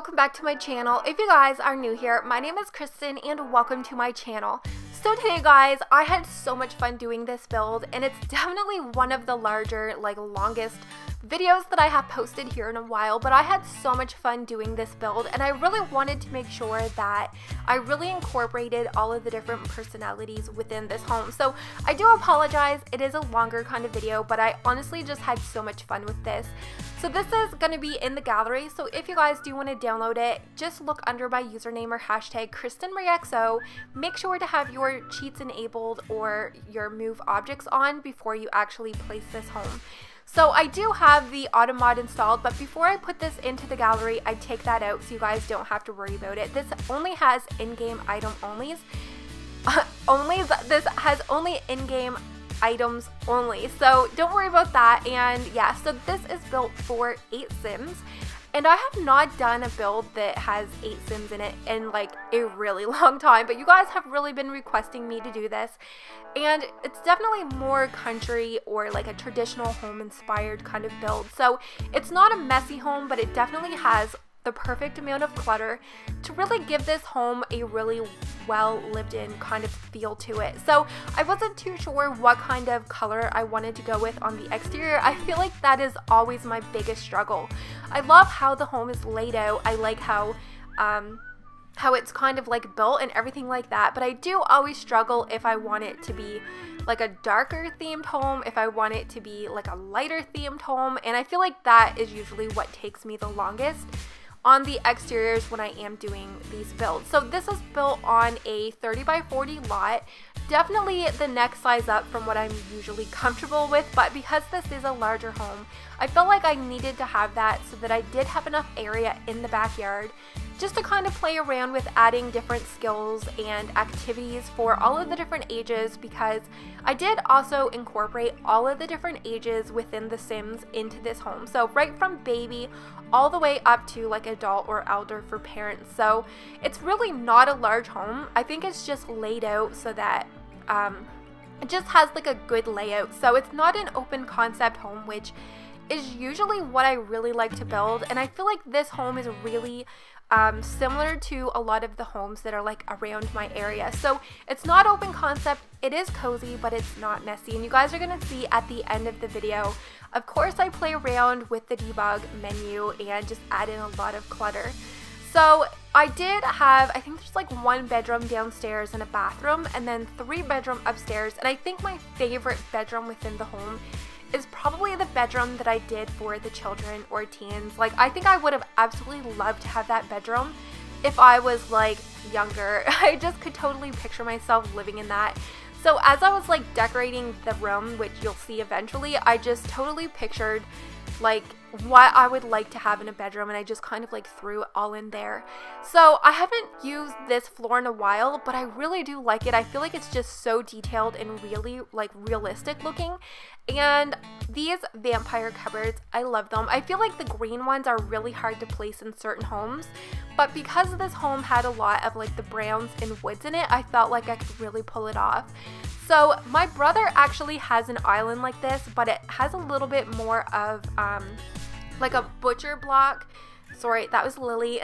welcome back to my channel. If you guys are new here, my name is Kristen and welcome to my channel. So today guys, I had so much fun doing this build and it's definitely one of the larger, longest videos that I have posted here in a while, but I had so much fun doing this build and I really wanted to make sure that I really incorporated all of the different personalities within this home. So I do apologize, it is a longer kind of video, but I honestly just had so much fun with this. So this is going to be in the gallery, so if you guys do want to download it, just look under my username or hashtag KrystinMyrieXo. Make sure to have your cheats enabled or your move objects on before you actually place this home. So I do have the auto mod installed, but before I put this into the gallery, I take that out so you guys don't have to worry about it. This only has in-game item onlys. This has only in-game items only, so don't worry about that. And yeah, so this is built for 8 Sims. And I have not done a build that has 8 Sims in it in a really long time, but you guys have really been requesting me to do this. And it's definitely more country or a traditional home inspired kind of build. So it's not a messy home, but it definitely has the perfect amount of clutter to really give this home a really well lived in kind of feel to it. So I wasn't too sure what kind of color I wanted to go with on the exterior. I feel like that is always my biggest struggle. I love how the home is laid out. I like how it's kind of built and everything like that, but I do always struggle if I want it to be a darker themed home, if I want it to be a lighter themed home, and I feel like that is usually what takes me the longest on the exteriors when I am doing these builds. So this is built on a 30 by 40 lot, definitely the next size up from what I'm usually comfortable with, but because this is a larger home, I felt like I needed to have that so that I did have enough area in the backyard just to kind of play around with adding different skills and activities for all of the different ages, because I did also incorporate all of the different ages within the Sims into this home. So right from baby all the way up to adult or elder for parents. So it's really not a large home. I think it's just laid out so that it just has a good layout. So it's not an open concept home, which is usually what I really like to build, and I feel like this home is really similar to a lot of the homes that are around my area. So it's not open concept, it is cozy, but it's not messy, and you guys are gonna see at the end of the video. Of course I play around with the debug menu and just add in a lot of clutter. So I did have, I think there's 1 bedroom downstairs and a bathroom, and then 3 bedroom upstairs, and I think my favorite bedroom within the home is probably the bedroom that I did for the children or teens. I think I would have absolutely loved to have that bedroom if I was younger. I just could totally picture myself living in that. So as I was decorating the room, which you'll see eventually, I just totally pictured what I would like to have in a bedroom, and I just kind of threw it all in there. So I haven't used this floor in a while, but I really do like it. I feel like it's just so detailed and really realistic looking. And these vampire cupboards, I love them. I feel like the green ones are really hard to place in certain homes, but because this home had a lot of the browns and woods in it, I felt like I could really pull it off. So my brother actually has an island like this, but it has a little bit more of a butcher block. Sorry, that was Lily.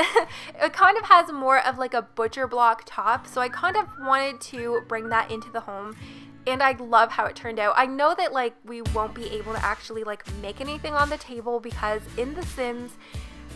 It kind of has more of a butcher block top, so I kind of wanted to bring that into the home, and I love how it turned out. I know that we won't be able to actually make anything on the table, because in The Sims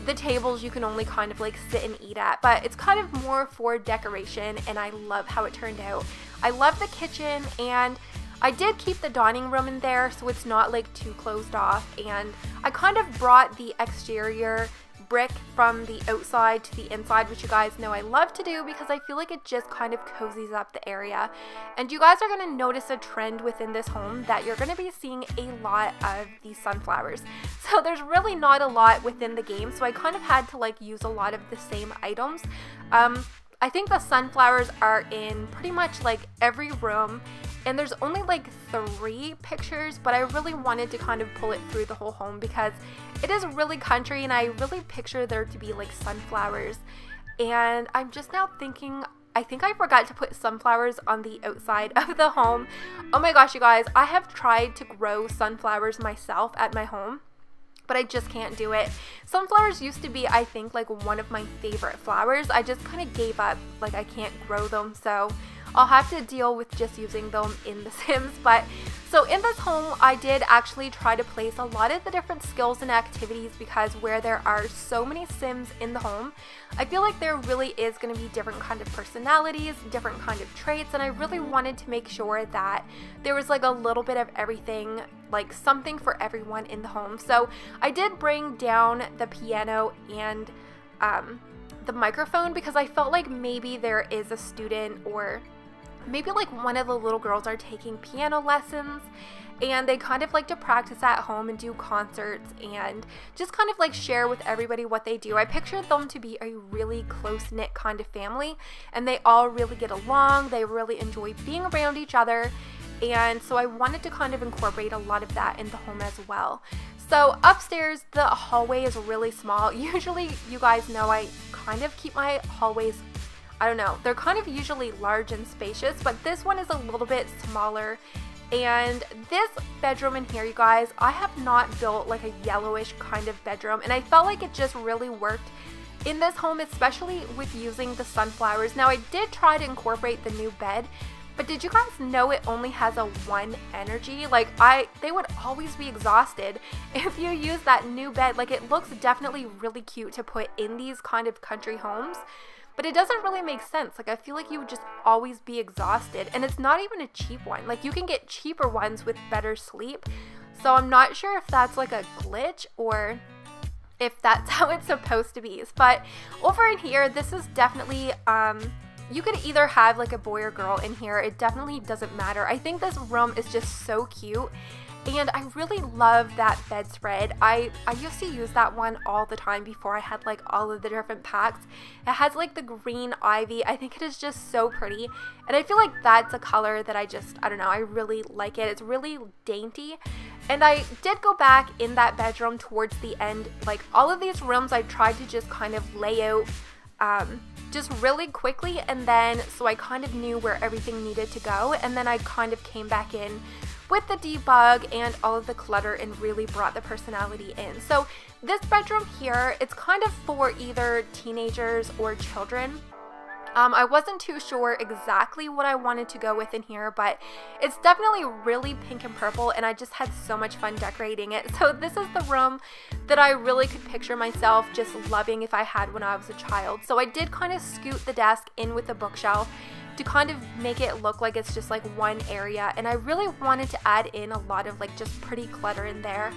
the tables you can only kind of sit and eat at, but it's kind of more for decoration, and I love how it turned out. I love the kitchen, and I did keep the dining room in there so it's not too closed off, and I kind of brought the exterior brick from the outside to the inside, which you guys know I love to do because I feel like it just kind of cozies up the area. And you guys are going to notice a trend within this home that you're going to be seeing a lot of these sunflowers. So there's really not a lot within the game, so I kind of had to use a lot of the same items. I think the sunflowers are in pretty much every room, and there's only 3 pictures, but I really wanted to kind of pull it through the whole home because it is really country, and I really picture there to be sunflowers. And I'm just now thinking, I think I forgot to put sunflowers on the outside of the home. Oh my gosh, you guys, I have tried to grow sunflowers myself at my home, but I just can't do it. Sunflowers used to be, I think, like one of my favorite flowers. I just kind of gave up, like I can't grow them, so I'll have to deal with just using them in The Sims. But so in this home, I did actually try to place a lot of the different skills and activities, because where there are so many Sims in the home, I feel like there really is going to be different kind of personalities, different kind of traits, and I really wanted to make sure that there was like a little bit of everything, like something for everyone in the home. So I did bring down the piano and the microphone, because I felt like maybe there is a student, or maybe like one of the little girls are taking piano lessons and they kind of like to practice at home and do concerts and just kind of like share with everybody what they do. I pictured them to be a really close-knit kind of family, and they all really get along, they really enjoy being around each other, and so I wanted to kind of incorporate a lot of that in the home as well. So upstairs, the hallway is really small. Usually, you guys know I kind of keep my hallways, I don't know, they're kind of usually large and spacious, but this one is a little bit smaller. And this bedroom in here, you guys, I have not built like a yellowish kind of bedroom, and I felt like it just really worked in this home, especially with using the sunflowers. Now, I did try to incorporate the new bed, but did you guys know it only has a 1 energy? Like, they would always be exhausted if you use that new bed. Like, it looks definitely really cute to put in these kind of country homes, but it doesn't really make sense. Like, I feel like you would just always be exhausted, and it's not even a cheap one. Like, you can get cheaper ones with better sleep, so I'm not sure if that's like a glitch or if that's how it's supposed to be. But over in here, this is definitely, you could either have like a boy or girl in here. It definitely doesn't matter. I think this room is just so cute, and I really love that bedspread. I used to use that one all the time before I had like all of the different packs. It has like the green ivy. I think it is just so pretty, and I feel like that's a color that I don't know, I really like it. It's really dainty. And I did go back in that bedroom towards the end. Like, all of these rooms I tried to just kind of lay out just really quickly, and then so I kind of knew where everything needed to go, and then I kind of came back in with the debug and all of the clutter and really brought the personality in. So this bedroom here, it's kind of for either teenagers or children. I wasn't too sure exactly what I wanted to go with in here, but it's definitely really pink and purple, and I just had so much fun decorating it. So this is the room that I really could picture myself just loving if I had when I was a child. So I did kind of scoot the desk in with the bookshelf to kind of make it look like it's just like one area, and I really wanted to add in a lot of like just pretty clutter in there.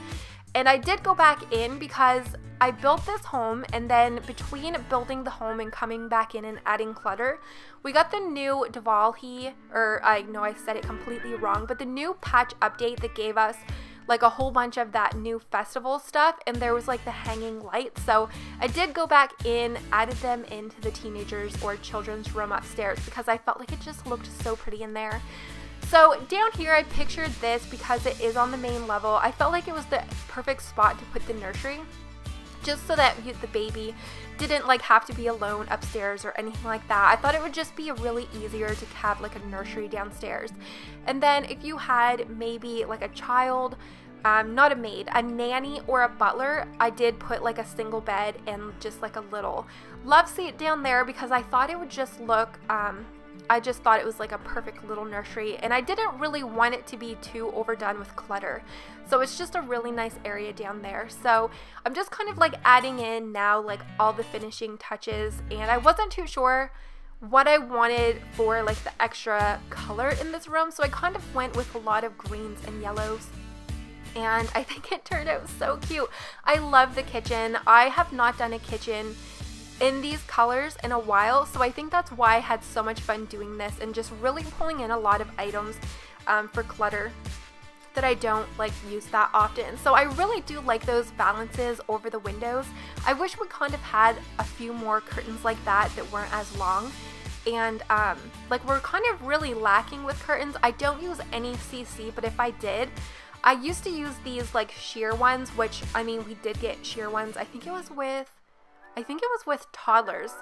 And I did go back in because I built this home, and then between building the home and coming back in and adding clutter, we got the new Diwali, or I know I said it completely wrong, but the new patch update that gave us like a whole bunch of that new festival stuff, and there was like the hanging lights. So I did go back in, added them into the teenagers or children's room upstairs because I felt like it just looked so pretty in there. So down here, I pictured this because it is on the main level. I felt like it was the perfect spot to put the nursery, just so that the baby didn't like have to be alone upstairs or anything like that. I thought it would just be really easier to have like a nursery downstairs. And then if you had maybe like a child, not a maid, a nanny or a butler, I did put like a single bed and just like a little love seat down there because I thought it would just look, I just thought it was like a perfect little nursery, and I didn't really want it to be too overdone with clutter. So it's just a really nice area down there. So I'm just kind of like adding in now like all the finishing touches, and I wasn't too sure what I wanted for like the extra color in this room. So I kind of went with a lot of greens and yellows, and I think it turned out so cute. I love the kitchen. I have not done a kitchen in these colors in a while, so I think that's why I had so much fun doing this and just really pulling in a lot of items for clutter that I don't like use that often. So I really do like those balances over the windows. I wish we kind of had a few more curtains like that weren't as long, and like we're kind of really lacking with curtains. I don't use any CC, but if I did, I used to use these like sheer ones, which I mean we did get sheer ones. I think it was with toddlers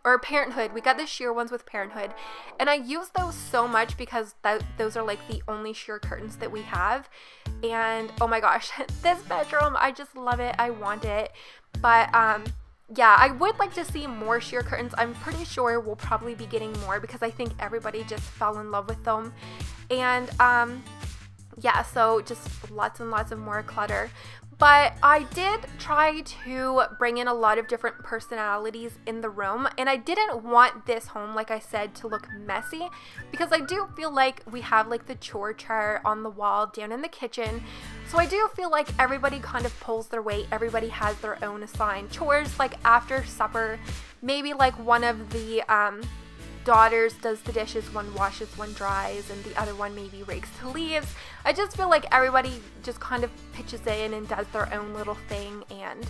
or Parenthood. We got the sheer ones with Parenthood, and I use those so much because those are like the only sheer curtains that we have, And oh my gosh, this bedroom, I just love it. I want it. But yeah, I would like to see more sheer curtains. I'm pretty sure we'll probably be getting more because I think everybody just fell in love with them. And yeah, so just lots and lots of more clutter. But I did try to bring in a lot of different personalities in the room, and I didn't want this home, like I said, to look messy because I do feel like we have like the chore chart on the wall down in the kitchen. So I do feel like everybody kind of pulls their weight. Everybody has their own assigned chores, like after supper, maybe like one of the daughters does the dishes, one washes, one dries, and the other one maybe rakes the leaves. I just feel like everybody just kind of pitches in and does their own little thing. And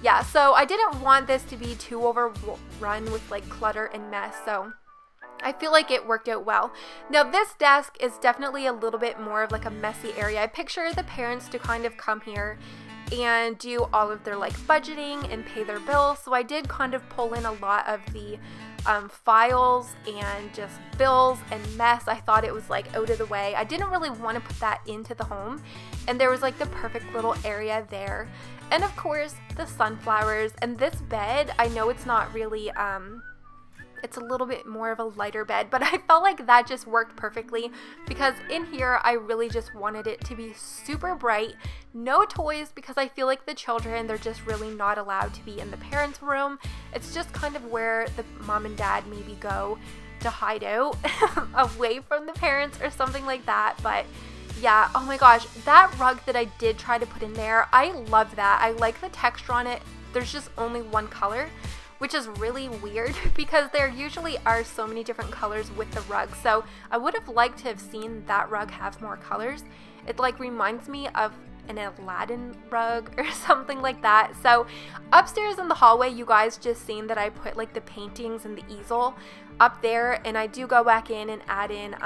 yeah, so I didn't want this to be too overrun with like clutter and mess, so I feel like it worked out well. Now this desk is definitely a little bit more of like a messy area. I picture the parents to kind of come here and do all of their like budgeting and pay their bills. So I did kind of pull in a lot of the files and just bills and mess. I thought it was like out of the way. I didn't really want to put that into the home, and there was like the perfect little area there. And of course the sunflowers and this bed. I know it's not really it's a little bit more of a lighter bed, but I felt like that just worked perfectly because in here I really just wanted it to be super bright. No toys because I feel like the children, they're just really not allowed to be in the parents' room. It's just kind of where the mom and dad maybe go to hide out away from the parents or something like that. But yeah, oh my gosh, that rug that I did try to put in there, I love that. I like the texture on it. There's just only one color, which is really weird because there usually are so many different colors with the rug. So I would have liked to have seen that rug have more colors. It like reminds me of an Aladdin rug or something like that. So upstairs in the hallway, you guys just seen that I put like the paintings and the easel up there, and I do go back in and add in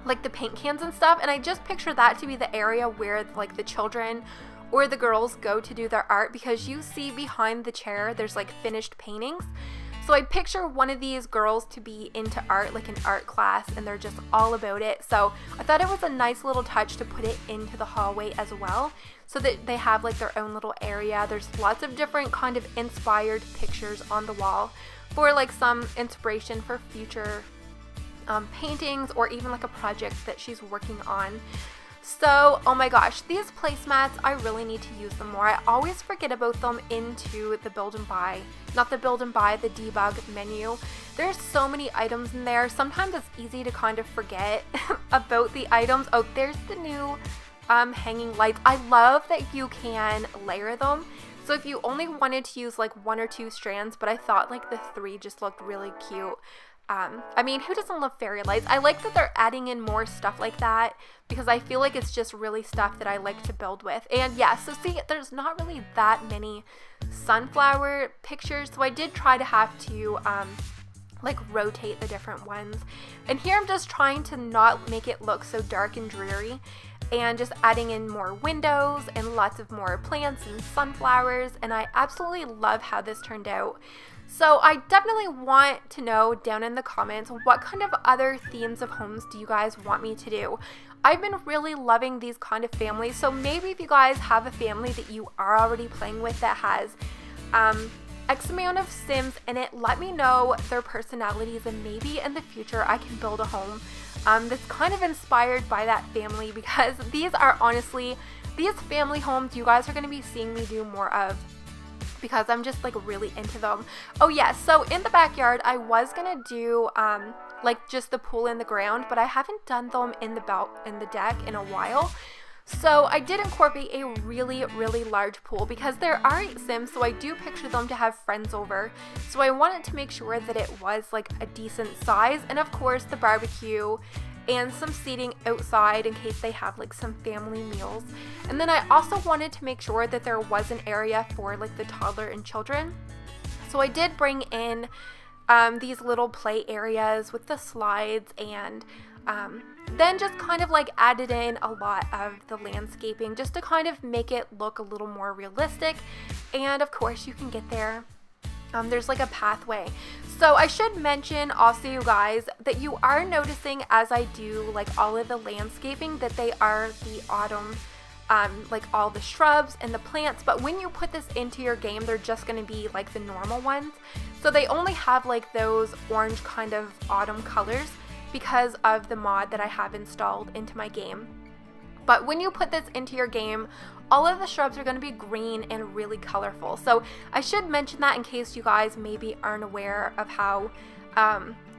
like the paint cans and stuff, and I just picture that to be the area where like the children or the girls go to do their art, because you see behind the chair there's like finished paintings. So I picture one of these girls to be into art, like an art class, and they're just all about it. So I thought it was a nice little touch to put it into the hallway as well, so that they have like their own little area. There's lots of different kind of inspired pictures on the wall for like some inspiration for future paintings or even like a project that she's working on. So, oh my gosh, these placemats, I really need to use them more. I always forget about them into the build and buy, not the build and buy, the debug menu. There's so many items in there. Sometimes it's easy to kind of forget about the items. Oh, there's the new hanging lights. I love that you can layer them. So if you only wanted to use like 1 or 2 strands, but I thought like the 3 just looked really cute. I mean, who doesn't love fairy lights? I like that they're adding in more stuff like that because I feel like it's just really stuff that I like to build with. And yeah, so see, there's not really that many sunflower pictures, so I did try to have to like rotate the different ones. And here I'm just trying to not make it look so dark and dreary, and just adding in more windows and lots of more plants and sunflowers, and I absolutely love how this turned out. So I definitely want to know down in the comments, what kind of other themes of homes do you guys want me to do? I've been really loving these kind of families, so maybe if you guys have a family that you are already playing with that has X amount of Sims in it, let me know their personalities, and maybe in the future I can build a home that's kind of inspired by that family, because these are honestly, these family homes you guys are going to be seeing me do more of, because I'm just like really into them. Oh yeah, so in the backyard I was gonna do like just the pool in the ground, but I haven't done them in the deck in a while. So I did incorporate a really large pool because there are 8 Sims, so I do picture them to have friends over. So I wanted to make sure that it was like a decent size, and of course the barbecue and some seating outside in case they have like some family meals. And then I also wanted to make sure that there was an area for like the toddler and children. So I did bring in these little play areas with the slides, and then just kind of like added in a lot of the landscaping just to kind of make it look a little more realistic. And of course you can get there. There's like a pathway. So I should mention also, you guys, that you are noticing as I do like all of the landscaping that they are the autumn like all the shrubs and the plants, but when you put this into your game, they're just going to be like the normal ones. So they only have like those orange kind of autumn colors because of the mod that I have installed into my game. But when you put this into your game, all of the shrubs are going to be green and really colorful. So I should mention that in case you guys maybe aren't aware of how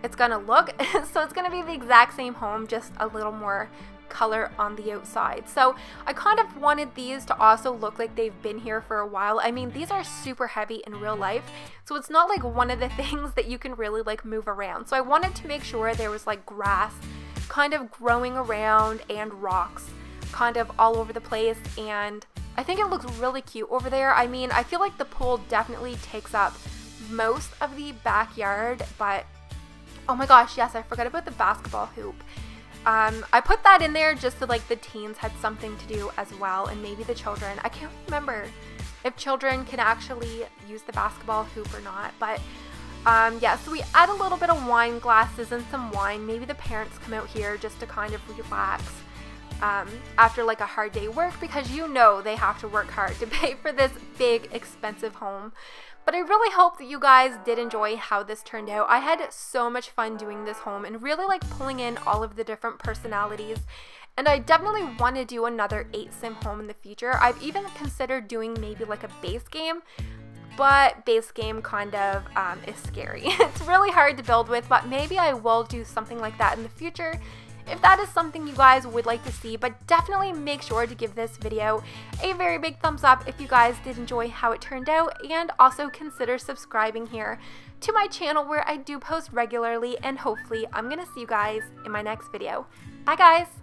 it's going to look. So it's going to be the exact same home, just a little more color on the outside. So I kind of wanted these to also look like they've been here for a while. I mean, these are super heavy in real life, so it's not like one of the things that you can really like move around. So I wanted to make sure there was like grass kind of growing around and rocks kind of all over the place, and I think it looks really cute over there. I mean, I feel like the pool definitely takes up most of the backyard, but oh my gosh, yes, I forgot about the basketball hoop. I put that in there just so like the teens had something to do as well, and maybe the children. I can't remember if children can actually use the basketball hoop or not, but yeah, so we add a little bit of wine glasses and some wine. Maybe the parents come out here just to kind of relax after like a hard day work, because you know they have to work hard to pay for this big expensive home. But I really hope that you guys did enjoy how this turned out. I had so much fun doing this home and really like pulling in all of the different personalities. And I definitely want to do another 8-sim home in the future. I've even considered doing maybe like a base game, but base game kind of is scary. It's really hard to build with, but maybe I will do something like that in the future if that is something you guys would like to see. But definitely make sure to give this video a very big thumbs up if you guys did enjoy how it turned out, and also consider subscribing here to my channel where I do post regularly, and hopefully I'm gonna see you guys in my next video. Bye guys!